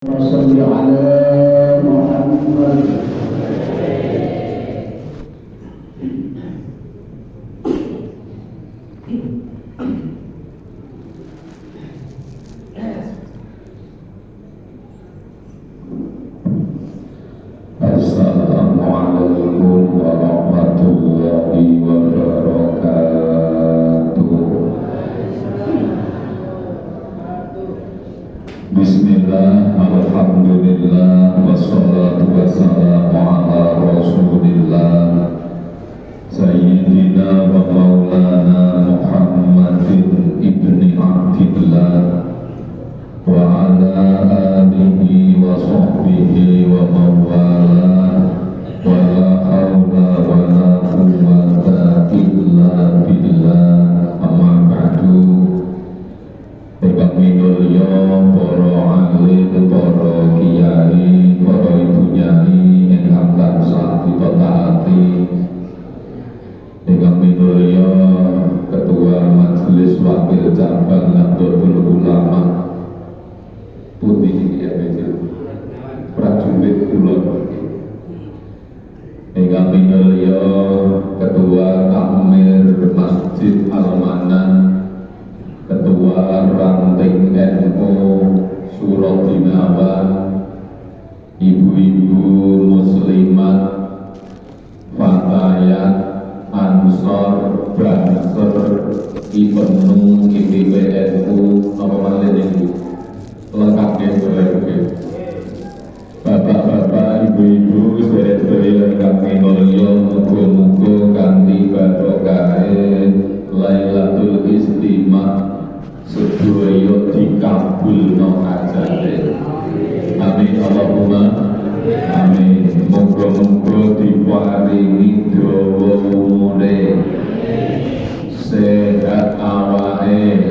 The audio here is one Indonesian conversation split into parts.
وصل على محمد Assalamualaikum warahmatullahi wabarakatuh. Bismillah, alhamdulillah, wassalatu wassalamu ala rasulillah Sayyidina wa maulana Muhammadin ibni Abdillah wa ala alihi wa sahbihi wa mawala wa la hawla wa la quwwata illa billah, amma ba'du. Ingkang minulya para alim, para kiai, para ibu nyai ingkang tansah ditaati. Ingkang minulya Ketua Majelis Wakil Cabang Nahdlatul Ulama Putih ya prajurit kula. Ingkang minulya Ketua Takmir Masjid Al-Manan, Ketua Ranting NU Surodinawan, ibu-ibu muslimat, fatayat, ansor, banser, ibnu, IPBNU, apa malih niku lengkap ya boleh. Bapak-bapak, ibu-ibu, sedherek-sedherek ingkang minulya, muga-muga kanthi barokah Lailatul Istimah sedaya dikabulno ajale. Amin Allahumma amin. Muga-muga diparingi dawa umure, sehat awake,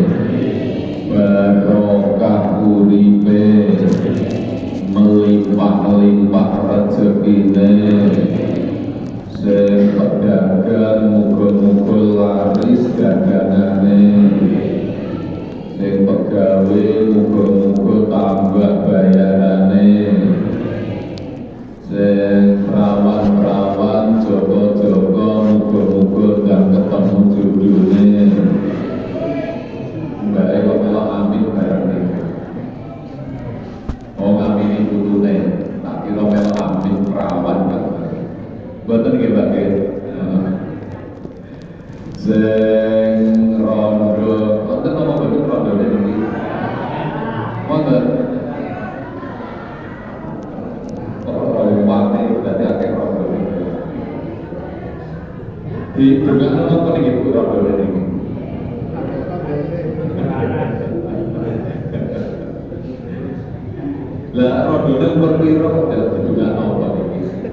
barokah uripe, melimpah-limpah rezekine, sing pedagang muga-muga laris dagangane, sing pegawe muga-muga tambah bayarane, sing perawan-perawan jaga-jaga muga-muga gak ketemu judulne. Mbak kok melok amin bareng iki. Oh ngamini putune, tak kira melok amin perawan kan. Mboten nggih Mbak nggih. Sing rondo, wonten apa mboten rondone niki? Wonten. Wate berarti akeh rondone. Di dongakno napa niki Bu rondone niki? Lah rondone umur piro kok didongakno apa niki?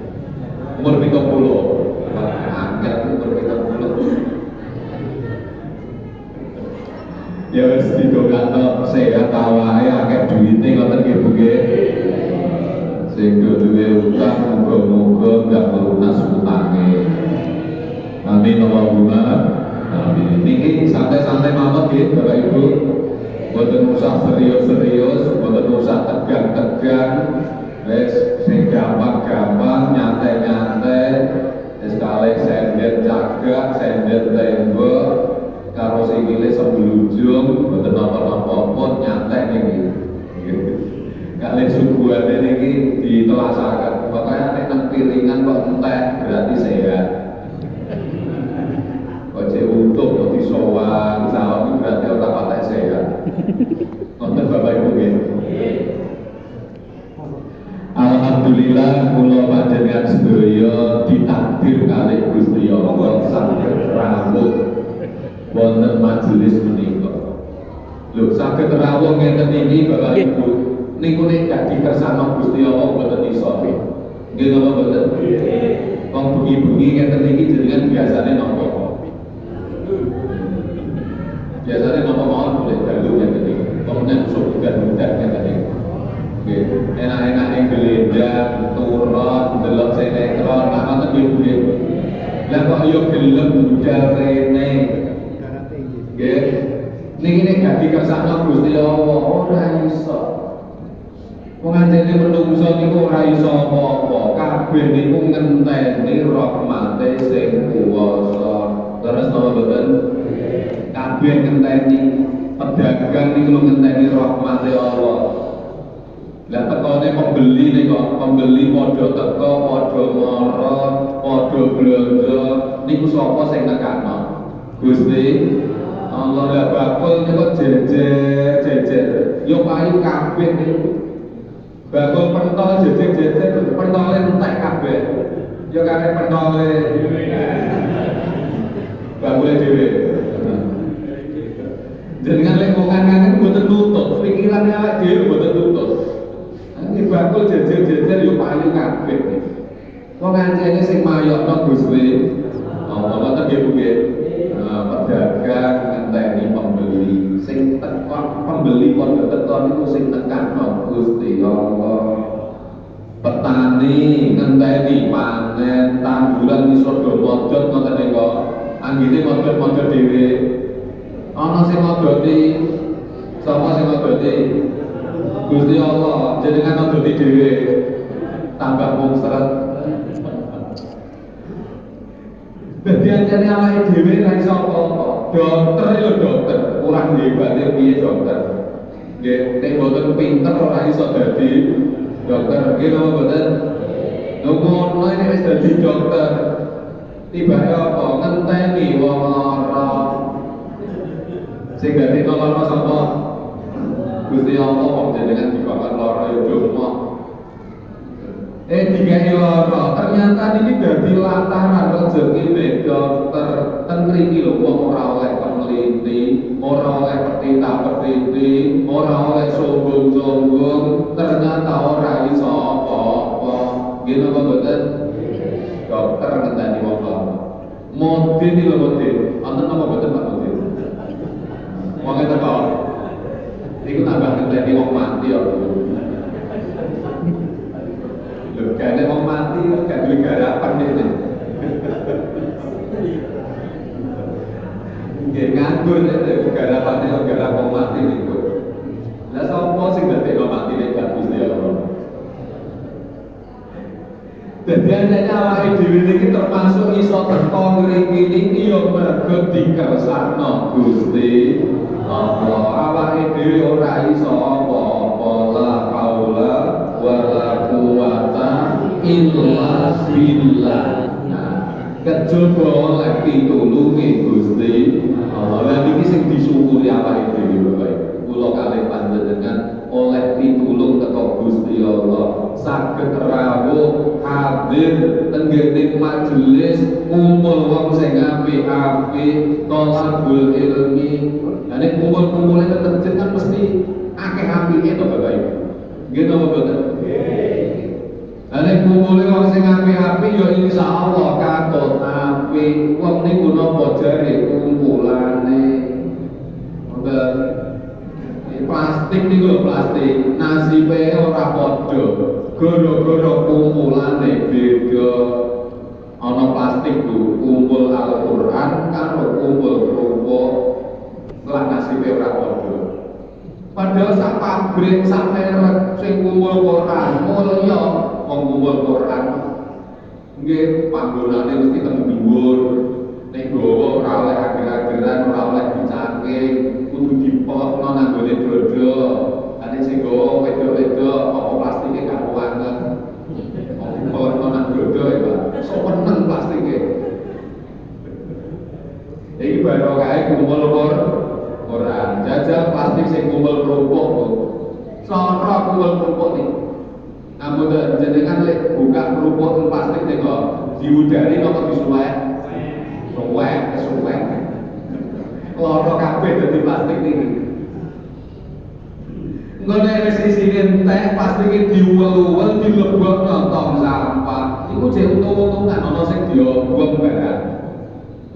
Umur 30. Angkat umur 30. Ya wis didongakno sehat awake, akeh duwite ngoten nggih Bu nggih. Sing duwe utang muga-muga gak lunas utange. Amin Allahumma amin. Niki santai-santai mawon nggih Bapak Ibu. Mboten usah serius-serius, mboten usah tegang-tegang. Wis sing gampang-gampang, nyantai-nyantai. Wis kalih sender cagak, sender tembok karo sikile semblujung, mboten napa-napa pun nyantai niki. Kalih suguhane niki ditelasaken. Pokoke nek nang piringan kok entek berarti sehat. Ojo utuh kok disowan, saiki berarti ora patek sehat. Wonten Bapak Ibu nggih. Alhamdulillah kula panjenengan sedaya ditakdir kalih Gusti Allah saged rawuh wonten majelis menika. Lho saged rawuh ngeten iki Bapak Ibu. Niku nek gak dikersakno Gusti Allah mboten iso. Nggih napa mboten? Wong bengi-bengi ngeten iki jenengan biasane napa? Biasane napa mawon boleh dalu ngeten iki. Pemene usuk udan-udan ngeten iki. Nggih, enak-enake glendang, turun, delok sinetron, nak ngoten nggih. Lah kok yo gelem budal rene. Nggih. Niki nek gak dikersakno Gusti Allah ora iso. Wong anjene menungso niku ora iso apa-apa, kabeh niku ngenteni rahmate sing kuwasa. Terus napa mboten? Kabeh ngenteni, pedagang niku ngenteni rahmate Allah. Lah tekone pembeli niku, pembeli padha teka, padha mara, padha blanja, niku sapa sing nekakno? Gusti Allah. Lah bakul niku jejer. Yo payu kabeh niku. Bakul pentol jejer, pentole entek kabeh. Yo karek pentole bakule dhewe. Jenengan lek ngomongan mboten nutut, pikirane awake dhewe mboten nutut. Ini bakul jejer yo payu kabeh. Wong anjene sing mayokno Gusti Allah ngoten nggih Bu nggih. Pedagang ngenteni pembeli, sing teko pembeli padha teko niku sing tekakno Gusti Allah. Petani ngenteni panen, tanduran iso do modot ngoten niku. Anggite modot-modot dhewe. Ana sing modoti, sapa sing modoti? Gusti Allah. Jenengan modoti dhewe. Tambah mung seret. Dadi anjane awake dhewe ra iso apa-apa. Dokter yo dokter, kurang hebate piye dokter. Nggih, nek mboten pinter ora iso dadi dokter. Nggih napa mboten? Ngono nek wis dadi dokter, tibake apa? Ngenteni wong lara. Sing dadi lara sapa? Gusti Allah. Wong jenengan dibakar lara yo cuma digawe lara, ternyata ini dadi lantaran rezekine dokter. Ten mriki lho wong ora oleh peneliti, ora oleh petita-petiti, ora oleh sombong-sombong, ternyata ora iso apa-apa. Nggih napa mboten? Dokter ngenteni wong lara. Modin iki lho modin. Wonten napa mboten Pak Modin? Wong teko. Iku tambah ngenteni wong mati ya. Gak ada mau mati, gak duwe garapan ini. Nggih nganggur nek garapane kok garap mau mati niku. Lah sapa sing dadi mau mati nek gak Gusti Allah. Dadi anjane awake dhewe iki termasuk iso teko ngriki niki ya mergo dikersakno Gusti Allah. Awake dhewe ora iso apa-apa, la haula wala quwata illa billah. Kejaba oleh pitulunge Gusti Allah. Lah niki sing disyukuri awake dhewe Bapak Ibu. Kula kalih panjenengan oleh pitulung teko Gusti Allah, saged rawuh hadir tenggene majelis kumpul wong sing apik-apik, thalabul ilmi. Lah nek kumpul-kumpule tetep kan mesti akeh apike to Bapak Ibu. Nggih napa mboten? Ane kumpule wong sing apik-apik ya insyaallah katut apik. Wong niku napa jare kumpulane. Mboten plastik niku lho plastik, nasibe ora padha. Gara-gara kumpulane beda. Ana plastik ku kumpul Al-Qur'an karo kumpul kerupuk. Lah nasibe ora padha. Padahal sak pabrik sak merek sing kumpul Quran, mulya wong kumpul Quran. Nggih, panggonane mesti teng dhuwur. Nek gawa ora oleh ager-ageran, ora oleh dicake, kudu dipotno nang gone dodo. Ane sing gawa wedok-wedok apa plastike gak kuwanet. Dipotno nang dodo ya, Pak. Sok peneng plastike. Iki baru kae kumpul Quran, jajal plastik sing kumpul kerupuk. Sora kumpul kerupuk nih. Namun jenengan lek buka kerupuk plastik nih kok diudari kok disuwek. Suwek. Loro kabeh dadi plastik niki. Engko nek wis isine entek plastike diuwel-uwel dilebokno tong sampah. Iku jek untung-untungan ana sing diobong barang.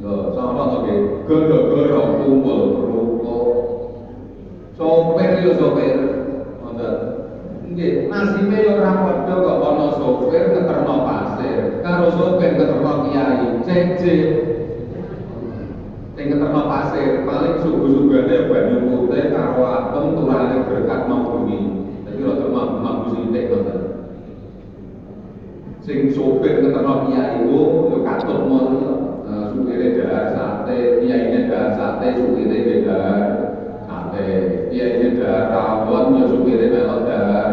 Lho, sono to nggih, gara-gara kumpul sopir yo sopir, ngoten. Nggih, nasibe yo ora padha kok ana sopir ngeterno pasir, karo sopir ngeterno kiai, cecek. Sing ngeterno pasir paling sugu-sugane banyu putih karo apem turane berkat nang bumi. Dadi rada mabus sing sopir ngeterno kiai yo katut mon supire dahar sate, kiyaine dahar sate, supire dahar sate, kiyaine dahar rawon yo supire melok dahar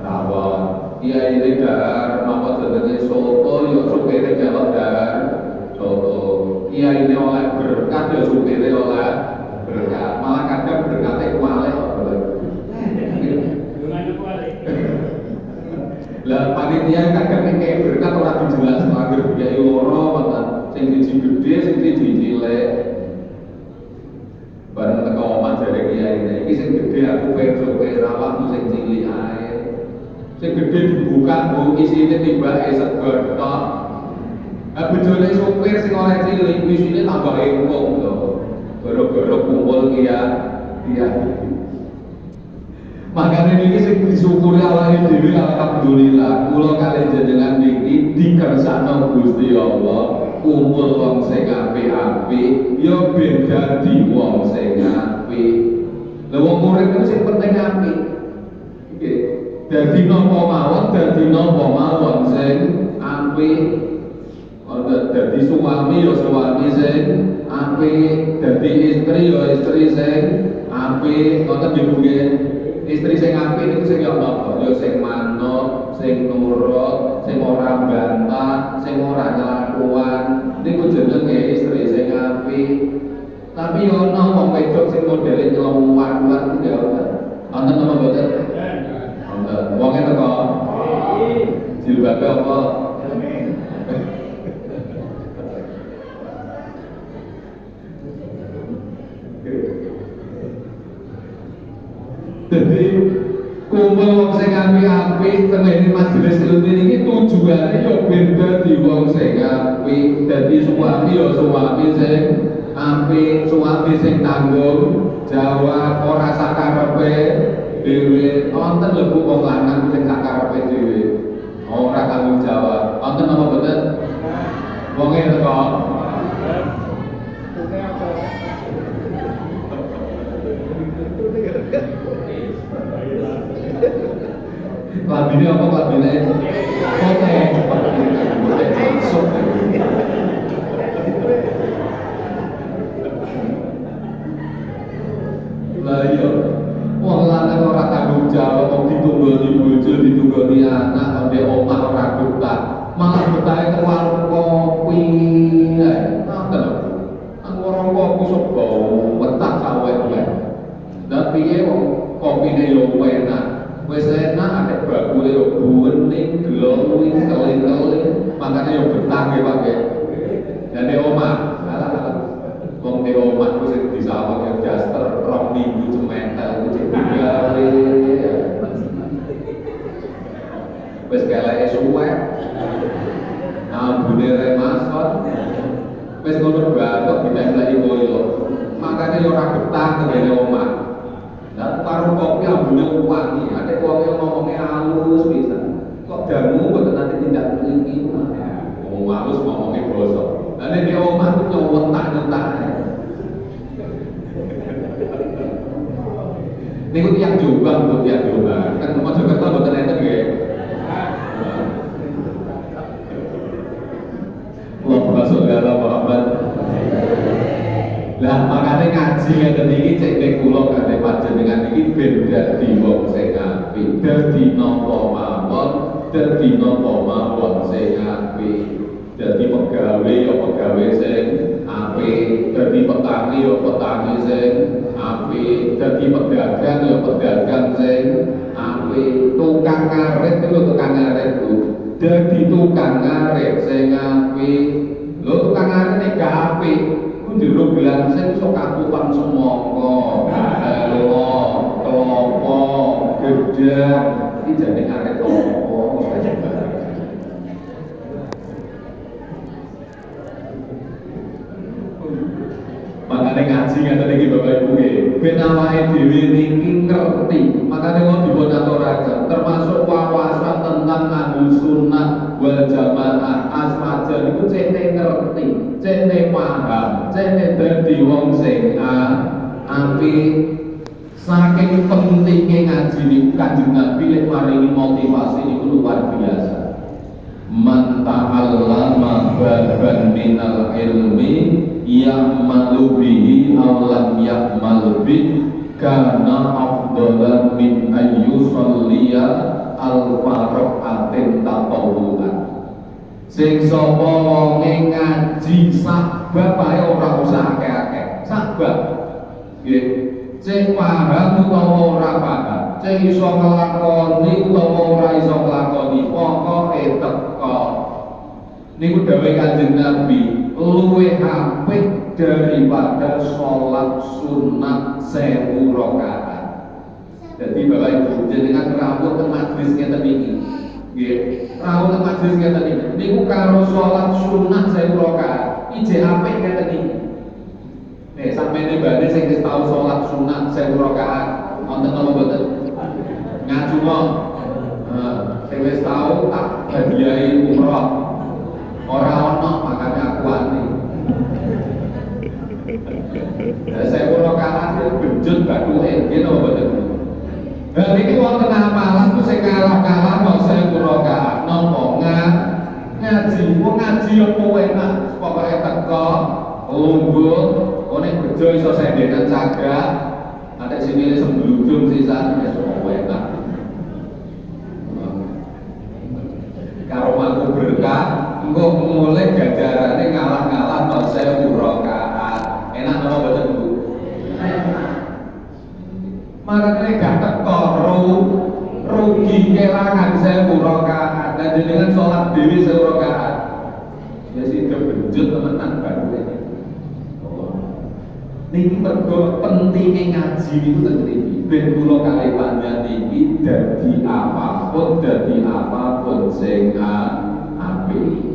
rawon, kiyaine dahar napa jenenge soto yo supire melok dahar soto, kiyaine oleh berkat yo supire oleh berkat, malah kadang berkatnya kualek kok. Lah panitia kadang kayak berkat ora dijelas langgar kiai loro ngoten. Sing siji gede, sing siji cilik. Bareng teko omah jare kiai iki sing gede aku pengen awakmu sing cilik ae. Sing gede dibuka bu isine timbake sego tok. Lah bojone sopir sing ora cilik isine tambah engkong lho. Gara-gara kumpul kiai. Makanya ini sing disyukuri Allah dhewe alhamdulillah kula kali jenengan niki dikersakno Gusti Allah kumpul wong sing apik-apik ya ben dadi wong sing apik. Lha wong urip itu sing penting apik. Nggih. Dadi napa mawon sing apik. Ora dadi suami ya suami sing apik, dadi istri ya istri sing apik. Ngoten nggih. Istri sing apik niku sing apa? Ya sing manut, sing nurut, sing ora bantah, sing ora nglakuan. Niku jenenge istri sing apik. Tapi yo ana wong wedok sing modele nyelem-waduan kuwi ya ora. Wonten apa mboten? Wonten. Wong e teko. Jilbabe apa? Jadi kumpul wong sing apik-apik tengene majelis ilmu iki tujuane yo ben dadi wong sing apik, dadi suami yo suami sing apik, suami sing tanggung jawab ora sakarepe dhewe. Wonten lho wong lanang sing sakarepe dhewe. Ora tanggung jawab. Wonten apa boten? Wong e teko. Lambine apa lambine? Oke. Masuk. Lah iya. Wong lanang ora tanggung jawab kok ditunggoni bojo, ditunggoni anak, ambek omah ora betah. Malah betahe ke warung kopi. Ngoten lho. Nang warung kopi sok bau betah sawet-wet. Lah piye wong kopine yo enak. Wis enak ada bakule yo buwening, glowing, keling-keling, makane yo betah nggih Pak nggih. Dene omah, wong di omah ku sing disawang yo daster rong minggu cementel ku cek gawe. Wis keleke suwek. Ambune remasot. Wis ngono batok ditempeli koyo. Makane yo ora betah ngene omah. Lah karo kopi ambune wangi, ada wong yang ngomongnya halus pisan. Kok dangu mboten nanti tindak mriki. Wong halus ngomongnya basa. Lah nek di omah ku nyewentak-nyewentak. Niku tiyang Jombang kok tiyang Jombang. Kan Mojokerto mboten enten nggih. Wong masuk dalam Muhammad. Lah makane ngaji ngeten iki cek nek kula kate panjenengan iki ben dadi wong sing apik, dadi napa mawon sing apik, dadi pegawe ya pegawe sing apik, dadi petani ya petani sing apik, dadi pedagang ya pedagang sing apik, tukang ngarit itu tukang ngarit ku, dadi tukang ngarit sing apik. Lho tukang ngarit nek gak apik jero gelang sing iso kakupan semangka, elo, klopo, gedang, iki jane arek opo. Makane ngaji ngaten iki Bapak Ibu nggih, ben awake dhewe niki ngerti. Makane wong dipun aturaken termasuk wawasan tentang Ahlus Sunnah wal Jamaah asmaja niku cene ngerti, cene paham, cene dadi wong sing apik. Saking pentingnya ngaji niku Kanjeng Nabi lek maringi motivasi niku luar biasa. baban minal ilmi ya'malu bihi aw lam ya'mal bih kana afdalan min ayyusalliya al-faraqatin tatawulan. Sing sapa wonge ngaji sak bab ae ora usah akeh-akeh. Sak bab. Nggih. Sing paham utawa ora paham, sing iso nglakoni utawa ora iso nglakoni, pokoke teko. Niku dawuh Kanjeng Nabi, luwih apik daripada sholat sunat 1000 rakaat. Jadi Bapak Ibu jenengan rawuh teng majelis ngeten iki. Nggih, rawuh teng majelis ngeten iki. Niku karo sholat sunat 1000 rakaat, ijek apik ngeten iki. Nek sampeyan mbane sing wis tau sholat sunat 1000 rakaat, wonten napa mboten? Ngaji mong. Sing wis tau tak hadiahi umroh. Ora ono makane aku wani. Ya 1000 rakaat benjut bathuke, nggih napa mboten? Lah niki wonten amalan ku sing kalah-kalah kok 1000 rakaat napa ngaji, wong ngaji yo enak, pokoke teko, lungguh, nek bejo iso sendenan cagak, ada sini sembludung sisan ya semua enak. Karo mangku berkah, engko mulai gajarane ngalah-ngalah kok 1000 rakaat. Enak napa mboten Bu? Makanya gak teko rugi kelangan 1000 rakaat dan jenengan sholat dhewe 1000 rakaat. Ya sih benjut temenan baru ini. Niki mergo pentinge ngaji niku ten mriki. Ben kula kalih panjenengan niki dadi apapun sing apik.